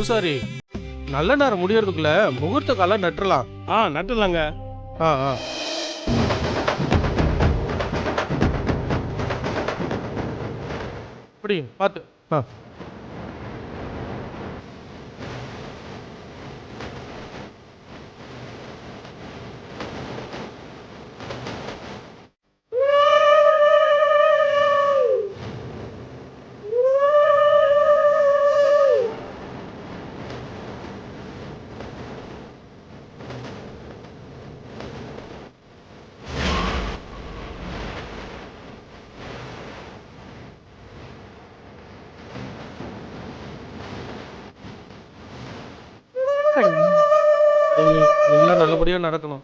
பூசாரி, நல்ல நேரம் முடியறதுக்குள்ள முகூர்த்த காலம் நட்டுறலாம். நட்டுலாங்க. இப்படி பார்த்து. எல்லாம் நல்லபடியா நடக்கணும்.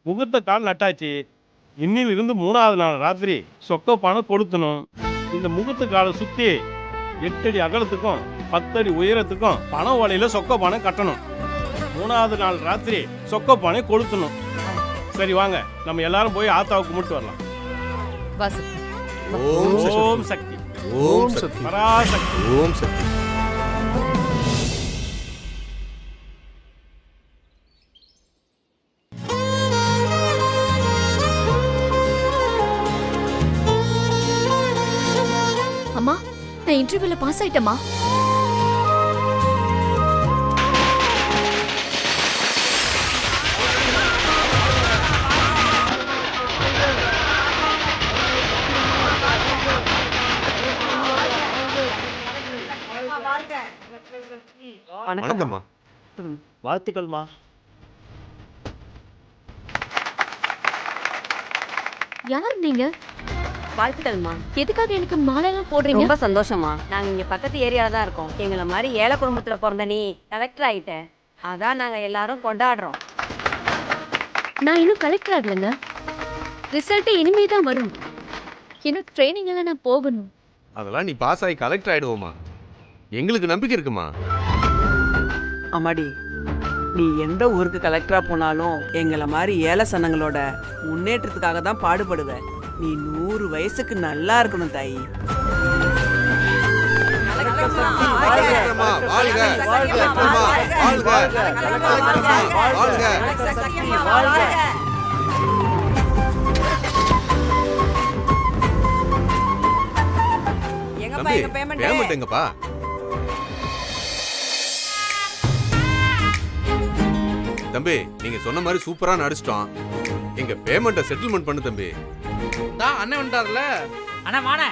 முகூர்த்த கால் நட்டாச்சு. இன்னிலிருந்து 3வது நாள் ராத்திரி சொக்க பணம் கொடுத்தணும். இந்த முகூர்த்த காலை சுத்தி 8 அடி அகலத்துக்கும் 10 அடி உயரத்துக்கும் பண வலையில சொக்க பானை கட்டணும். 3வது நாள் ராத்திரி சொக்க பானை கொளுத்தணும். சரி வாங்க, நம்ம எல்லாரும் போய் ஆத்தாவை கும்பிட்டு வரலாம். ஓம் சக்தி, ஓம் சக்தி, பராசக்தி, ஓம் சக்தி. அம்மா, நான் இன்டர்வியூல பாஸ் ஆயிட்டேமா. வணக்கம்மா. வாழ்த்துக்கள்மா. யார் நீங்க? வாழ்த்துக்கள்மா. எதுக்காக எனக்கு மாலைலாம் போடுறீங்க? ரொம்ப சந்தோஷமா. நாங்க இங்க பக்கத்து ஏரியால தான் இருக்கோம். எங்களை மாதிரி ஏழை குடும்பத்துல பிறந்த நீ கலெக்டர் ஆயிட்ட, அதான் நாங்க எல்லாரும் கொண்டாடுறோம். நான் இன்னும் கலெக்டர் ஆகலங்க. ரிசல்ட் இனிமே தான் வரும். இன்னும் ட்ரைனிங் எல்லாம் நான் போகணும். அதெல்லாம் நீ பாஸ் ஆகி கலெக்டர் ஆயிடுவோமா? எங்களுக்கு நம்பிக்கை இருக்குமா? அம்மாடி, நீ எந்த ஊருக்கு கலெக்டரா போனாலும் எங்களை மாதிரி ஏழை சனங்களோட முன்னேற்றத்துக்காக தான் பாடுபடுவ. நீ 100 வயசுக்கு நல்லா இருக்கணும் தாயி. பேமெண்ட் எங்கப்பா? தம்பி, நீங்க சொன்ன மாதிரி சூப்பரா நடிச்சிட்டோம். எங்க பேமெண்ட்டை செட்டில்மெண்ட் பண்ணு தம்பி. அண்ணன் வந்துட்டார்ல. அண்ணா வாணே.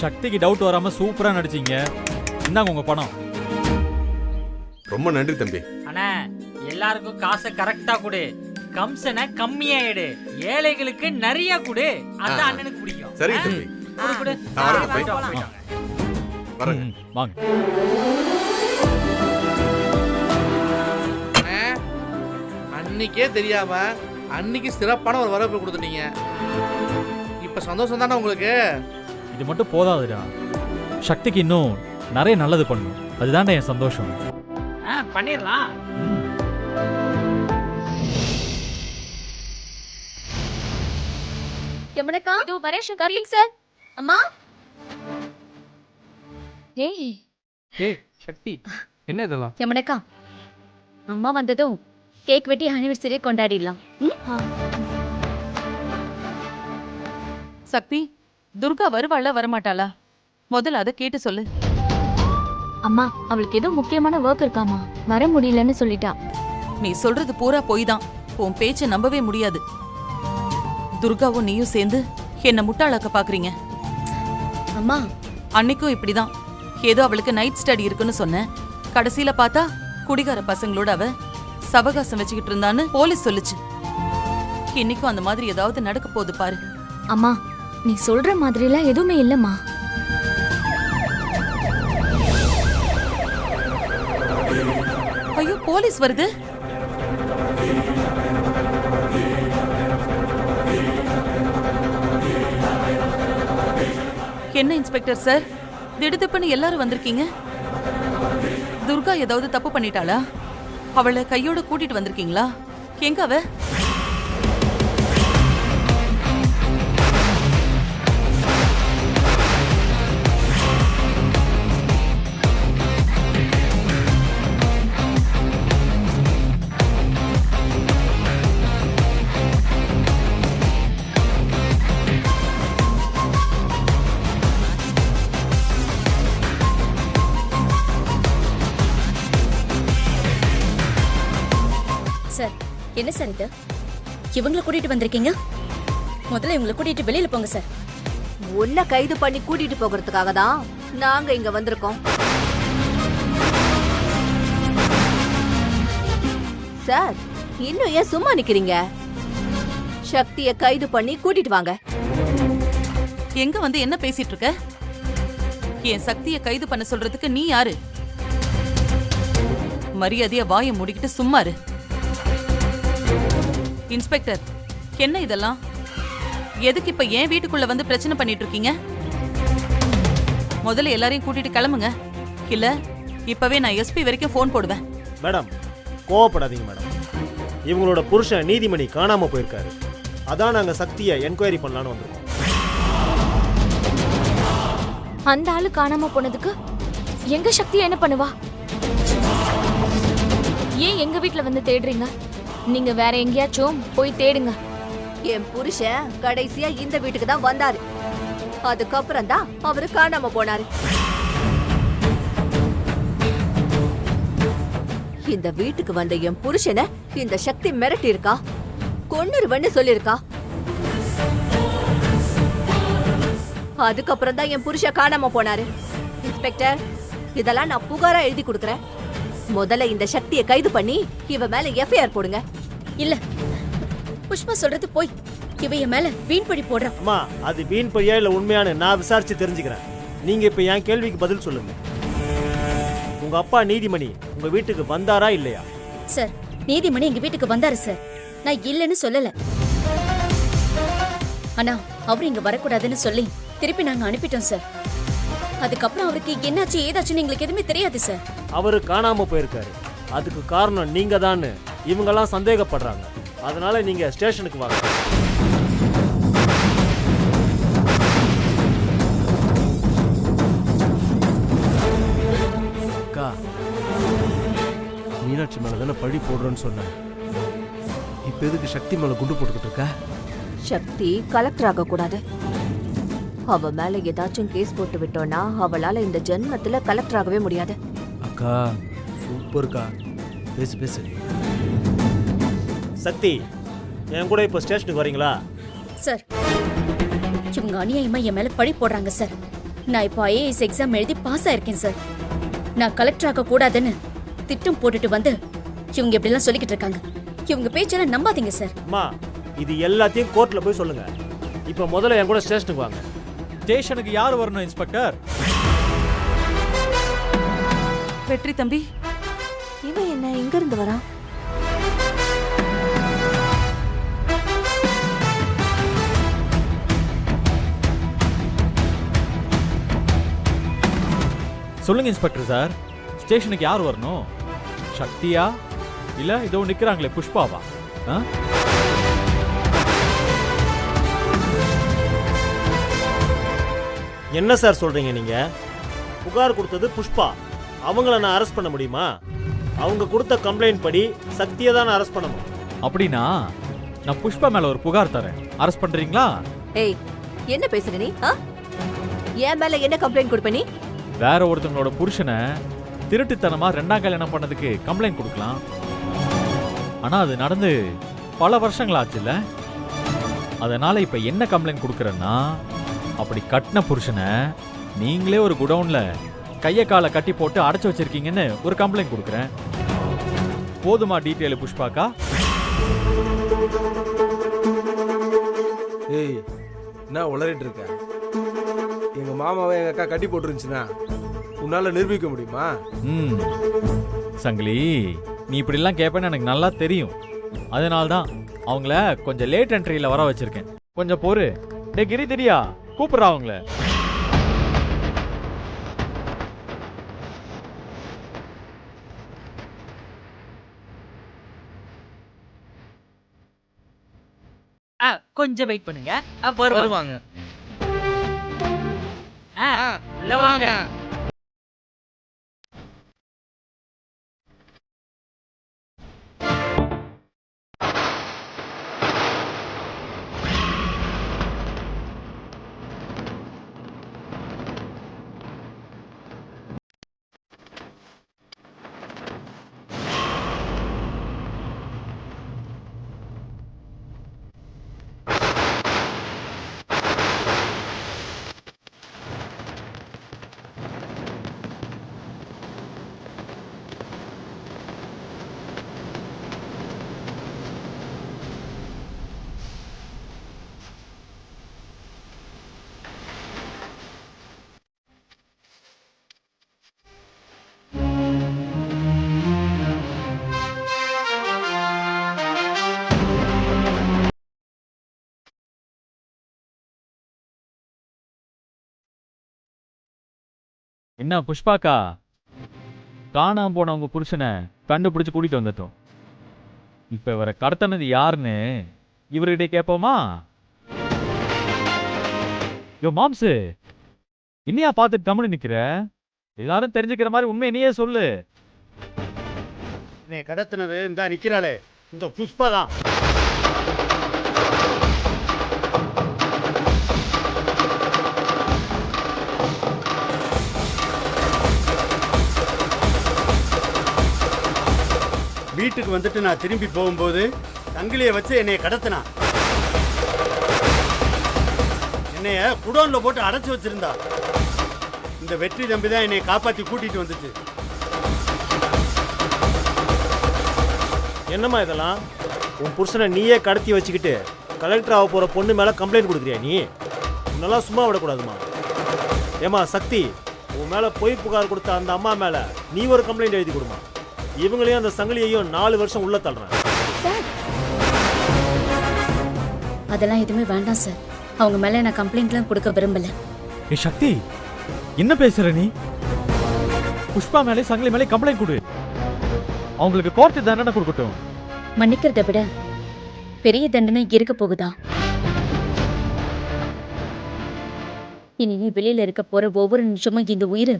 சக்திக்கு டவுட் வராம சூப்பரா நடிச்சீங்க. இந்தாங்க உங்க பணம். ரொம்ப நன்றி தம்பி. அண்ணா, எல்லாருக்கும் காசை கரெக்டா கொடு. கம்சனை கம்மியா எடு. ஏழைகளுக்கு நிறைய கொடு. அதான் அண்ணனுக்கு பிடிக்கும். சரி தம்பி. கொடு. வரேங்க. வாங்க. அன்னைக்கே தெரியாம அன்னைக்கு சிறப்பான ஒரு வரவேற்பு கொடுத்துட்டீங்க. இப்ப சந்தோஷம் தானே உங்களுக்கு? இது மட்டும் போதாதுடா. சக்திக்கு இன்னும் நிறைய நல்லது பண்ணும். அதுதான்டா என் சந்தோஷம். பண்ணிடலாம். யமுனக்கா, இதோ வரேன் ஷங்கர்லிங் சார். அம்மா. ஏய் சக்தி, என்ன இதெல்லாம்? யமுனக்கா, அம்மா வந்ததும் கேக் வெட்டி ஆனிவர்சரி கொண்டாடிடலாம். சக்தி, துர்கா வருவாளா வரமாட்டாளா? முதல்ல அதை கேட்டு சொல்லு. அம்மா, அவளுக்கு ஏதோ முக்கியமான ஒர்க் இருக்காமா, வர முடியலன்னு சொல்லிட்டா. நீ சொல்றது பூரா போய் தான். உன் பேச்சை நம்பவே முடியாது. துர்காவும் நீயும் சேர்ந்து என்ன முட்டாளாக்க பாக்குறீங்க. அம்மா, அன்னைக்கும் இப்படிதான். ஏதோ அவளுக்கு நைட் ஸ்டடி இருக்குன்னு சொன்னேன். கடைசியில பார்த்தா குடிகார பசங்களோட அவ சவகாசம் வச்சுக்கிட்டு இருந்தான்னு போலீஸ் சொல்லுச்சு. இன்னைக்கும் அந்த மாதிரி ஏதாவது நடக்க போகுது பாரு. அம்மா, நீ சொல்ற மாதிரிலாம் எதுவுமே இல்லம்மா. ஐயோ, போலீஸ் வருது. என்ன இன்ஸ்பெக்டர் சார், திடுதிப்புன்னு எல்லாரும் வந்திருக்கீங்க? துர்கா ஏதாவது தப்பு பண்ணிட்டாளா? அவளை கையோட கூட்டிட்டு வந்திருக்கீங்களா? எங்க அவ? சார், என்ன சார் இது? இவங்களை கூட்டிட்டு வந்திருக்கீங்க? முதல்ல இவங்களை கூட்டிட்டு வெளியில போங்க சார். உன்னை கைது பண்ணி கூட்டிட்டு போகிறதுக்காக தான் நாங்க இங்க வந்திருக்கோம். சார், இன்னும் ஏன் சும்மா நிக்கிறீங்க? சக்தியை கைது பண்ணி கூட்டிட்டு வாங்க. எங்க வந்து என்ன பேசிட்டு இருக்க? என் சக்தியை கைது பண்ண சொல்றதுக்கு நீ யாரு? மரியாதையா வாயை மூடிக்கிட்டு சும்மா இரு. இன்ஸ்பெக்டர், என்ன இதெல்லாம்? எதுக்கு இப்ப ஏன் வீட்டுக்குள்ள வந்து பிரச்சனை பண்ணிட்டு இருக்கீங்க? முதல்ல எல்லாரையும் கூட்டிட்டு கிளம்புங்க. இல்ல இப்பவே நான் எஸ்பி வரைக்கும் ஃபோன் போடுவேன். மேடம், கோவப்படாதீங்க மேடம். இவங்களோட புருஷன் நீதிமணி காணாம போயிருக்காரு. அதான் நாங்க சக்தியை என்கொயரி பண்ணலான்னு வந்திருக்கோம். அந்த ஆளு காணாம போனதுக்கு எங்க சக்தி என்ன பண்ணுவா? ஏன் எங்க வீட்ல வந்து தேடுறீங்க? நீங்க வேற எங்கேயாச்சும் போய் தேடுங்க. என் புருஷன் கடைசியா இந்த வீட்டுக்கு தான் வந்தாரு. அதுக்கப்புறம் தான் அவரு காணாம போனாரு. இந்த வீட்டுக்கு வந்த என் புருஷனை இந்த சக்தி மிரட்டி இருக்கா, கொன்னுருவன்னு சொல்லிருக்கா. அதுக்கப்புறம் தான் என் புருஷன் காணாம போனாரு. இன்ஸ்பெக்டர், இதெல்லாம் நான் புகாரா எழுதி கொடுக்கறேன். முதல்ல இந்த சக்தியை கைது பண்ணி இவ மேல எஃப்ஐஆர் போடுங்க. இல்ல, புஷ்பா சொல்றது போய். இவ என் மேல வீண்படி போடுறான். அம்மா, அது வீண் பொய்யா இல்ல உண்மையான நான் விசாரிச்சு தெரிஞ்சுக்கிறேன். நீங்க இப்ப என் கேள்விக்கு பதில் சொல்லுங்க. உங்க அப்பா நீதிமணி உங்க வீட்டுக்கு வந்தாரா இல்லையா? சார், நீதிமணி எங்க வீட்டுக்கு வந்தாரு சார். நான் இல்லைன்னு சொல்லல. ஆனா அவர் இங்க வரக்கூடாதுன்னு சொல்லி திருப்பி நாங்க அனுப்பிட்டோம் சார். அதுக்கப்புறம் அவருக்கு என்னாச்சு ஏதாச்சுன்னு எங்களுக்கு எதுவுமே தெரியாது சார். அவரு காணாம போயிருக்காரு. அதுக்கு காரணம் நீங்க தான் இவங்கெல்லாம் சந்தேகப்படுறாங்க. அதனால நீங்க ஸ்டேஷனுக்கு வாங்க. அக்கா, மீனாட்சி மேல தானே பழி போடுறேன்னு சொன்னேன். இப்ப எதுக்கு சக்தி மேல குண்டு போட்டுக்கிட்டு இருக்க? சக்தி கலெக்டர் ஆக கூடாது. அவ மேல ஏதாச்சும் கேஸ் போட்டு விட்டோம்னா அவளால இந்த ஜென்மத்துல கலெக்டர் ஆகவே முடியாது. அக்கா, சூப்பர்க்கா. பேசு பேசு. சக்தி, என் கூட இப்ப ஸ்டேஷனுக்கு வரீங்களா? சார், இவங்க அநியாயமா என் மேல பழி போடுறாங்க சார். நான் இப்போ ஐஏஎஸ் எக்ஸாம் எழுதி பாஸ் ஆயிருக்கேன் சார். நான் கலெக்டர் ஆக கூடாதுன்னு திட்டம் போட்டுட்டு வந்து இவங்க இப்படிலாம் சொல்லிக்கிட்டு இருக்காங்க. இவங்க பேச்செல்லாம் நம்பாதீங்க சார். அம்மா, இது எல்லாத்தையும் கோர்ட்ல போய் சொல்லுங்க. இப்ப முதல்ல என் கூட ஸ்டேஷனுக்கு வாங்க. ஸ்டேஷனுக்கு யார் வரணும் இன்ஸ்பெக்டர்? வெற்றி தம்பி, இவன் என்ன இங்க இருந்து வரான்? சொல்லுங்க இன்ஸ்பெக்டர் சார், ஸ்டேஷனுக்கு யார் வரணும்? சக்தியா இல்ல இதோ நிக்கிறாங்களே புஷ்பாவா? ஆ? என்ன சார் சொல்றீங்க நீங்க? புகார் கொடுத்தது புஷ்பா. அவங்கள நான் அரெஸ்ட் பண்ண முடியுமா? அவங்க கொடுத்த கம்ப்ளைண்ட் படி சக்தியை தான் அரெஸ்ட் பண்ணணும். அப்படின்னா நான் புஷ்பா மேல ஒரு புகார் தரேன். அரெஸ்ட் பண்றீங்களா? ஏய், என்ன பேசுற நீ? என் மேல என்ன கம்ப்ளைண்ட் கொடுப்ப நீ? வேற ஒருத்தவங்களோட புருஷனை திருட்டுத்தனமா ரெண்டாம் கல்யாணம் பண்ணதுக்கு கம்ப்ளைண்ட் கொடுக்கலாம். ஆனா அது நடந்து பல வருஷங்கள் ஆச்சுல்ல. அதனால இப்ப என்ன கம்ப்ளைண்ட் கொடுக்கறேன்னா, அப்படி கட்டின புருஷனை நீங்களே ஒரு குடவுன்ல கைய காலை கட்டி போட்டு அடைச்சு வச்சிருக்கீங்கன்னு ஒரு கம்ப்ளைண்ட் கொடுக்குறேன். போதுமா டீட்டெயில் புஷ்பாக்கா? ஏய், என்ன உளறிட்டு இருக்க? எங்க மாமாவை எங்க அக்கா கட்டி போட்டுருந்துச்சுன்னா உன்னால நிரூபிக்க முடியுமா? சங்கிலி, நீ இப்படிலாம் கேட்பேன்னு எனக்கு நல்லா தெரியும். அதனால்தான் அவங்கள கொஞ்சம் லேட் என்ட்ரியில வர வச்சிருக்கேன். கொஞ்சம் பொறு. டே கிரி, தெரியா கூப்பிடுறா அவங்கள. கொஞ்சம் வெயிட் பண்ணுங்க. வருவாங்க. வருவாங்க. உள்ள வாங்க. என்ன புஷ்பாக்கா, காணாம போன உங்க புருஷனை கண்டுபிடிச்சு கூட்டிட்டு வந்துட்டோம். இப்ப இவரை கடத்தினது யாருன்னு இவர்கிட்ட கேட்போமா? யோ மாம்சு, இன்னையா பார்த்துட்டு கம்முனு நிக்கிற? எல்லாரும் தெரிஞ்சுக்கிற மாதிரி உண்மை நீயே சொல்லு. என்னை கடத்தினது இந்த நிற்கிறாளே இந்த புஷ்பா தான். வீட்டுக்கு வந்துட்டு நான் திரும்பி போகும்போது சங்கிலியை வச்சு என்னை கடத்தினான். என்னைய குடோன்ல போட்டு அடைச்சி வச்சிருந்தா. இந்த வெற்றி தம்பி தான் என்னை காப்பாற்றி கூட்டிட்டு வந்துச்சு. என்னம்மா இதெல்லாம்? உன் புருஷனை நீயே கடத்தி வச்சுக்கிட்டு கலெக்டர் ஆக போற பொண்ணு மேல கம்ப்ளைண்ட் கொடுக்குறியா நீ? உன்னெல்லாம் சும்மா விடக்கூடாதுமா. ஏமா சக்தி, உன் மேல பொய் புகார் கொடுத்த அந்த அம்மா மேல நீ ஒரு கம்ப்ளைண்ட் எழுதி கொடுமா. இவங்களையும் அந்த சங்கிலியையும் 4 வருஷம் உள்ள தள்ளுறேன். அதெல்லாம் எதுவுமே வேண்டாம் சார். அவங்க மேல நான் கம்ப்ளைண்ட்லாம் கொடுக்க விரும்பல. ஏ சக்தி, என்ன பேசுற நீ? புஷ்பா மேலே சங்கிலி மேலே கம்ப்ளைண்ட் கொடு. அவங்களுக்கு கோர்ட்டு தண்டனை கொடுக்கட்டும். மன்னிக்கிறத விட பெரிய தண்டனை இருக்க போகுதா? இனி நீ வெளியில இருக்க போற ஒவ்வொரு நிமிஷமும் இந்த உயிர்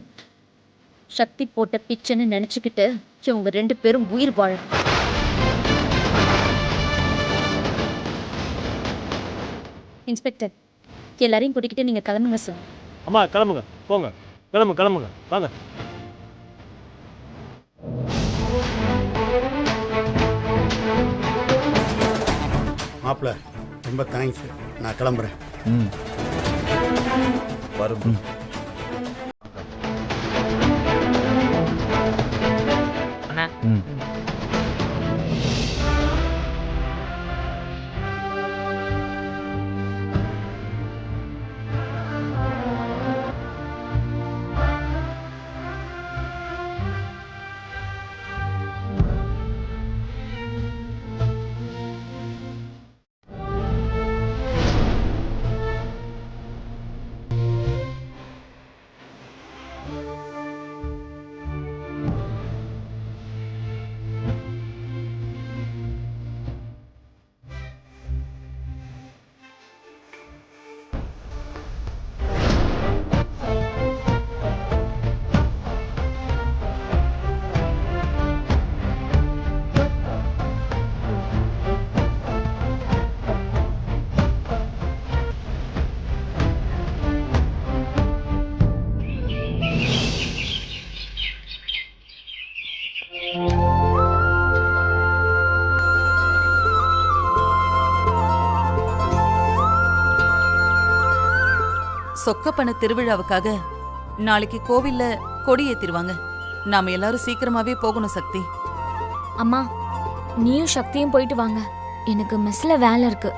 சக்தி போட்ட பிச்சைன்னு நினைச்சுக்கிட்டு இவங்க 2 பேரும் உயிர் வாழ. இன்ஸ்பெக்டர், எல்லாரையும் கூட்டிக்கிட்டு நீங்க கிளம்புங்க சார். அம்மா கிளம்புங்க, போங்க, கிளம்புங்க வாங்க. மாப்பிள்ள ரொம்ப தேங்க்ஸ், நான் கிளம்புறேன். வரும். அண்ணா சொக்கப்பன திருவிழாவுக்காக நாளைக்கு கோவில்ல கொடி ஏத்திருவாங்க. நாம எல்லாரும் சீக்கிரமாவே போகணும் சக்தி. அம்மா, நீயும் சக்தியும் போயிட்டு வாங்க. எனக்கு மெஸ்ல வேலை இருக்கு.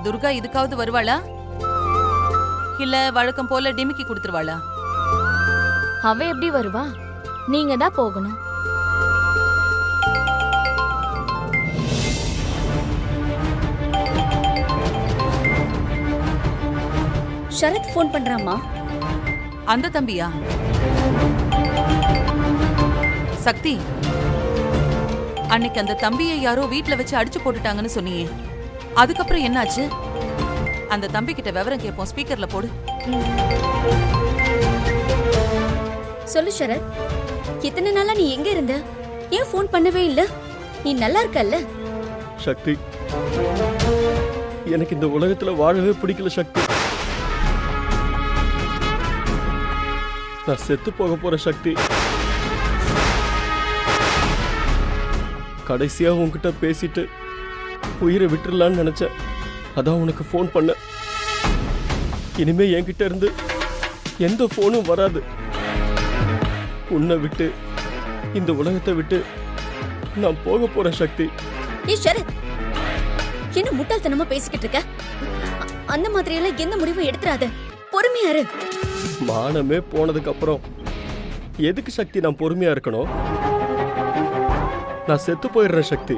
துர்கா இதுக்காவது வருவாளா? இல்ல வழக்கம் போல டிமிக்கி கொடுத்துருவாளா? அவ எப்படி வருவா? நீங்க தான் போகணும். ஷரத் ஃபோன் பண்றாமா? அந்த தம்பியா? சக்தி, அன்னைக்கு அந்த தம்பியை யாரோ வீட்ல வச்சு அடிச்சு போட்டுட்டாங்கன்னு சொன்னியே, அதுக்கப்புறம் என்னாச்சு? அந்த தம்பி கிட்ட விவரம் கேட்போம், ஸ்பீக்கர்ல போடு. சொல்லு சரத், இத்தனை நாளா நீ எங்க இருந்த? ஏன் ஃபோன் பண்ணவே இல்ல? நீ நல்லா இருக்கல்ல? சக்தி, எனக்கு இந்த உலகத்துல வாழவே பிடிக்கல சக்தி. நான் செத்து போக போற சக்தி. கடைசியா உன்கிட்ட பேசிட்டு உயிரை விட்டுறலான்னு நினைச்சேன். அதான் உனக்கு ஃபோன் பண்ண. இனிமே என்கிட்ட இருந்து எந்த ஃபோனும் வராது. உன்னை விட்டு, இந்த உலகத்தை விட்டு நான் போக போறேன் சக்தி. ஏய் சரத், என்ன முட்டாள்தனமா பேசிக்கிட்டு இருக்க? அந்த மாதிரி எல்லாம் எந்த முடிவும் எடுத்துறாத. பொறுமையா இரு. மானமே போனதுக்கு அப்புறம் எதுக்கு சக்தி நான் பொறுமையா இருக்கணும்? நான் செத்து போயிடுறேன் சக்தி.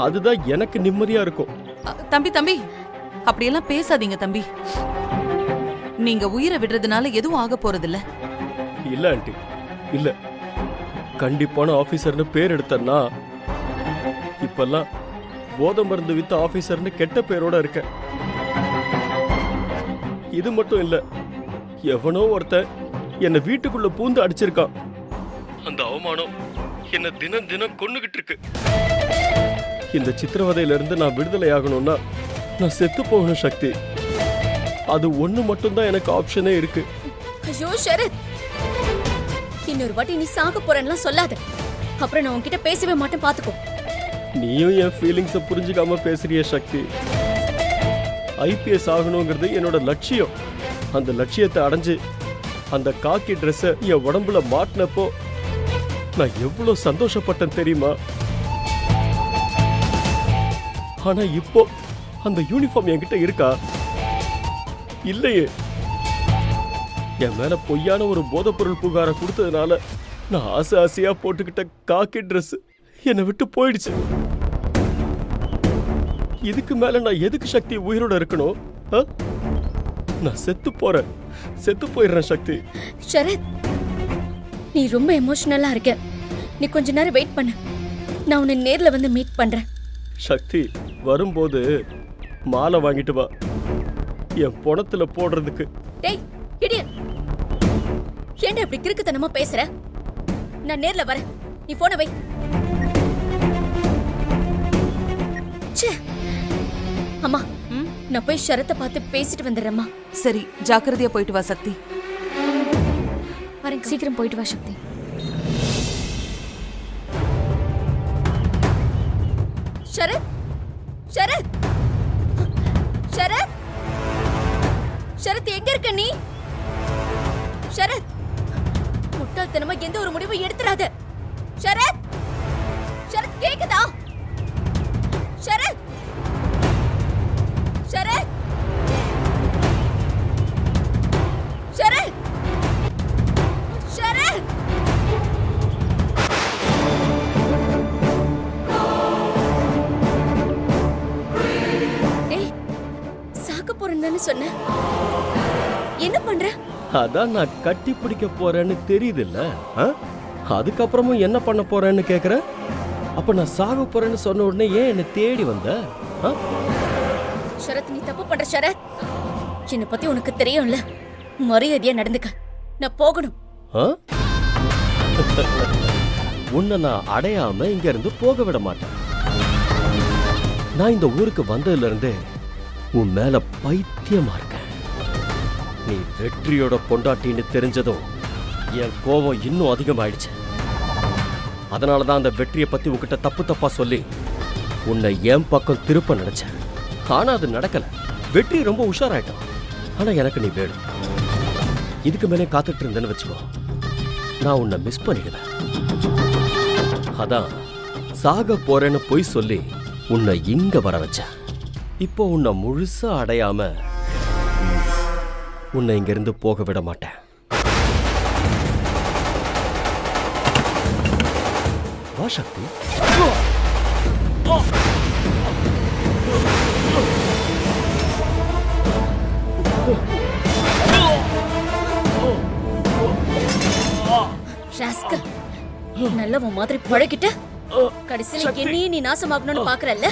அதுதான் எனக்கு நிம்மதியா இருக்கும். தம்பி தம்பி, அப்படியெல்லாம் பேசாதீங்க தம்பி. நீங்க உயிரை விடுறதுனால எதுவும் ஆக போறதில்ல. இல்ல ஆண்டி, இல்ல. கண்டிப்பான ஆபீசர்னு பேர் எடுத்தன்னா இப்பெல்லாம் போதை மருந்து வித்த ஆபீசர்னு கெட்ட பேரோட இருக்க. இது மட்டும் இல்ல, எவனோ ஒருத்தன் என்ன வீட்டுக்குள்ள பூந்து அடிச்சிருக்கான். அந்த அவமானம் என்ன தினம் தினம் கொன்னுகிட்டு இருக்கு. இந்த சித்திரவதையில இருந்து நான் விடுதலை ஆகணும்னா நான் செத்து போகணும் சக்தி. அது ஒண்ணு மட்டும்தான் எனக்கு ஆப்ஷனே இருக்கு. ஐயோ சரத், இன்னொரு வாட்டி நீ சாக போறேன்னு சொல்லாத. அப்புறம் நான் உன்கிட்ட பேசவே மாட்டேன், பாத்துக்கோ. நீயும் என் ஃபீலிங்ஸை புரிஞ்சுக்காம பேசுறிய சக்தி. ஐபிஎஸ் ஆகணுங்கிறது என்னோட லட்சியம். அந்த லட்சியத்தை அடைஞ்சு அந்த காக்கி ட்ரெஸ்ஸை என் உடம்புல மாட்டினப்போ நான் எவ்வளவு சந்தோஷப்பட்டேன் தெரியுமா? ஆனா இப்போ அந்த யூனிஃபார்ம் என்கிட்ட இருக்கா? இல்லையே. என் மேல பொய்யான ஒரு போதைப்பொருள் புகாரை கொடுத்ததுனால நான் ஆசை ஆசையா போட்டுக்கிட்ட காக்கி ட்ரெஸ் என்னை விட்டு போயிடுச்சு. இதுக்கு மேல நான் எதுக்கு சக்தி உயிரோட இருக்கணும்? நான் செத்து போறேன், செத்து போயிடுறேன் சக்தி. சரத், நீ ரொம்ப எமோஷனலா இருக்க. நீ கொஞ்ச நேரம் வெயிட் பண்ணு, நான் உன்னை நேர்ல வந்து மீட் பண்றேன். சக்தி, வரும்போது மாலை வாங்கிட்டு வா, என் பணத்துல போடுறதுக்கு. டேய் இடியட், ஏன்டா இப்படி கிறுக்குத்தனமா பேசுற? நான் நேர்ல வரேன், நீ போனை வை. அம்மா, நான் போய் ஷரத்தை பார்த்து பேசிட்டு வந்துடுறேம்மா. சரி, ஜாக்கிரதையா போயிட்டு வா சக்தி. வரேன், சீக்கிரம் போயிட்டு வா சக்தி. ஷரத், ஷரத், ஷரத், ஷரத் எங்க இருக்க நீ? ஷரத், முட்டாள்தனமா எந்த ஒரு முடிவும் எடுத்துறாத. ஷரத், ஷரத் கேக்குதா? ஷரத், ஷரத், ஷரத், ஷரத். டேய், சாக்க போறேன்னு சொன்ன, என்ன பண்ற? அதான் நான் கட்டி பிடிக்க போறேன்னு தெரியுது இல்ல? அதுக்கப்புறமும் என்ன பண்ண போறேன்னு கேக்குற? அப்ப நான் சாக போறேன்னு சொன்ன உடனே ஏன் என்ன தேடி வந்த? ஷரத், நீ தப்பு பண்ற ஷரத். என்னை பத்தி உனக்கு தெரியும்ல, மரியாதையா நடந்துக்க. நான் போகணும். உன்னை நான் அடையாம இங்க இருந்து போக விட மாட்டேன். நான் இந்த ஊருக்கு வந்ததுல இருந்தே உன் மேல பைத்தியமா இருக்கேன். நீ வெற்றியோட பொண்டாட்டின்னு தெரிஞ்சதும் என் கோபம் இன்னும் அதிகமாயிடுச்சு. அதனாலதான் அந்த வெற்றியை பத்தி உன்கிட்ட தப்பு தப்பா சொல்லி உன்னை என் பக்கம் திருப்ப நினைச்சேன். ஆனா அது நடக்கல. வெற்றி ரொம்ப உஷாராயிட்டான். ஆனா எனக்கு நீ வேணும். இதுக்கு மேலே காத்துட்டு இருந்தேன்னு வச்சுக்கோ, நான் உன்னை மிஸ் பண்ணிடுவேன். அதான் சாக போறேன்னு பொய் சொல்லி உன்னை இங்க வர வச்சேன். இப்போ உன்னை முழுசா அடையாம உன்னை இங்கிருந்து போக விட மாட்டேன். வா சக்தி. நல்லவன் மாதிரி பழகிட்ட கடைசியில என்னையே நீ நாசமாக்கணும்னு பாக்குறல்ல?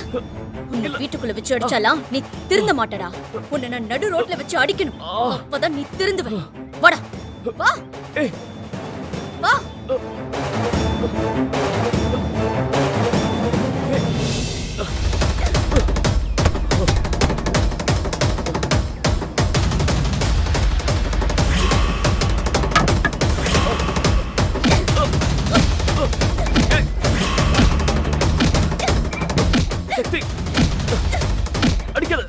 உன்னை வீட்டுக்குள்ள வச்சு அடிச்சாலாம் நீ திருந்த மாட்டடா. உன்னை நான் நடு ரோட்ல வச்சு அடிக்கணும், அப்பதான் நீ திருந்துவ. வாடா, வா வா. சக்தி அடிக்காத.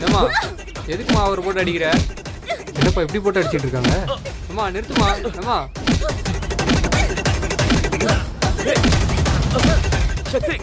ஏம்மா எதுக்குமா அவர் போட்டு அடிக்கிற? என்னப்பா எப்படி போட்டு அடிச்சிட்டு இருக்காங்க? அம்மா நிறுத்துமா. அம்மா சக்தி